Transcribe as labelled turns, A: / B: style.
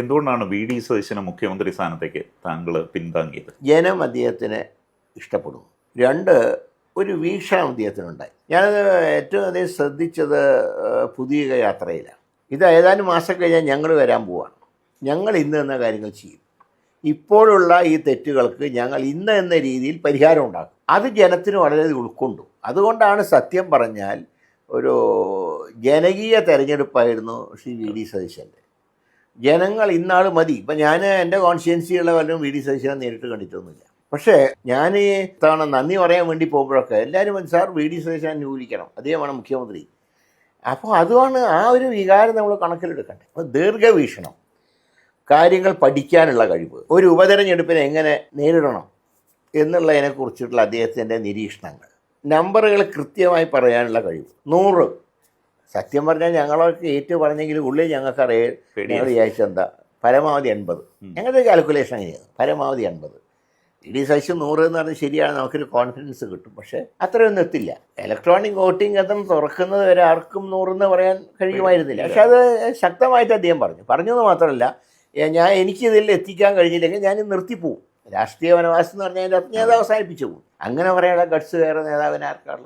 A: എന്തുകൊണ്ടാണ് V D സതീശനെ മുഖ്യമന്ത്രി സ്ഥാനത്തേക്ക് താങ്കൾ പിന്താങ്ങിയത്?
B: ജനം അദ്ദേഹത്തിനെ ഇഷ്ടപ്പെടുന്നു. രണ്ട്, ഒരു വീക്ഷണം അദ്ദേഹത്തിനുണ്ടായി. ഞാനത് ഏറ്റവും അധികം ശ്രദ്ധിച്ചത് പുതിയ യാത്രയിലാണ്. ഇത് ഏതാനും മാസം കഴിഞ്ഞാൽ ഞങ്ങൾ വരാൻ പോവാണ്. ഞങ്ങൾ ഇന്ന് എന്ന കാര്യങ്ങൾ ചെയ്യും. ഇപ്പോഴുള്ള ഈ തെറ്റുകൾക്ക് ഞങ്ങൾ ഇന്ന് എന്ന രീതിയിൽ പരിഹാരം ഉണ്ടാക്കും. അത് ജനത്തിന് വളരെയധികം ഉൾക്കൊണ്ടു. അതുകൊണ്ടാണ് സത്യം പറഞ്ഞാൽ ഒരു ജനകീയ തെരഞ്ഞെടുപ്പായിരുന്നു ശ്രീ വി ഡി സതീശൻ്റെ. ജനങ്ങൾ ഇന്നാൾ മതി. ഇപ്പം ഞാൻ എൻ്റെ കോൺസ്റ്റിറ്റ്യുവൻസിയുള്ള വല്ലതും വി ഡി സതീശനെ നേരിട്ട് കണ്ടിട്ടൊന്നുമില്ല. പക്ഷേ ഞാൻ ഈ തവണ നന്ദി പറയാൻ വേണ്ടി പോകുമ്പോഴൊക്കെ എല്ലാവരും സാർ വി ഡി സതീശനെ അന്വേഷിക്കണം, അദ്ദേഹമാണ് മുഖ്യമന്ത്രി. അപ്പോൾ അതുമാണ് ആ ഒരു വികാരം നമ്മൾ കണക്കിലെടുക്കണ്ടേ. അപ്പോൾ ദീർഘവീക്ഷണം, കാര്യങ്ങൾ പഠിക്കാനുള്ള കഴിവ്, ഒരു ഉപതെരഞ്ഞെടുപ്പിനെ എങ്ങനെ നേരിടണം എന്നുള്ളതിനെക്കുറിച്ചിട്ടുള്ള അദ്ദേഹത്തിൻ്റെ നിരീക്ഷണങ്ങൾ, നമ്പറുകൾ കൃത്യമായി പറയാനുള്ള കഴിവ്. 100 സത്യം പറഞ്ഞാൽ ഞങ്ങളൊക്കെ ഏറ്റു പറഞ്ഞെങ്കിൽ ഉള്ളിൽ ഞങ്ങൾക്കറിയാം ഞങ്ങൾ വിചാരിച്ചെന്താ പരമാവധി 80. ഞങ്ങളുടെ കാൽക്കുലേഷൻ എങ്ങനെയാണ് പരമാവധി 80. വി ഡി സതീശൻ 100 എന്ന് പറഞ്ഞാൽ ശരിയാണ്, നമുക്കൊരു കോൺഫിഡൻസ് കിട്ടും. പക്ഷേ അത്രയൊന്നും എത്തില്ല. ഇലക്ട്രോണിക് വോട്ടിംഗ് അതും തുറക്കുന്നത് വരെ ആർക്കും 100 എന്ന് പറയാൻ കഴിയുമായിരുന്നില്ല. പക്ഷെ അത് ശക്തമായിട്ട് അദ്ദേഹം പറഞ്ഞെന്ന് മാത്രമല്ല, എനിക്കിതിൽ എത്തിക്കാൻ കഴിഞ്ഞില്ലെങ്കിൽ ഞാൻ നിർത്തിപ്പോവും. രാഷ്ട്രീയ വനവാസം എന്ന് പറഞ്ഞാൽ അതിൻ്റെ നേതാവ് അവസാനിപ്പിച്ചു പോകും. അങ്ങനെ പറയാനുള്ള ഗട്സ് വേറെ നേതാവിന് ആർക്കാണുള്ളത്?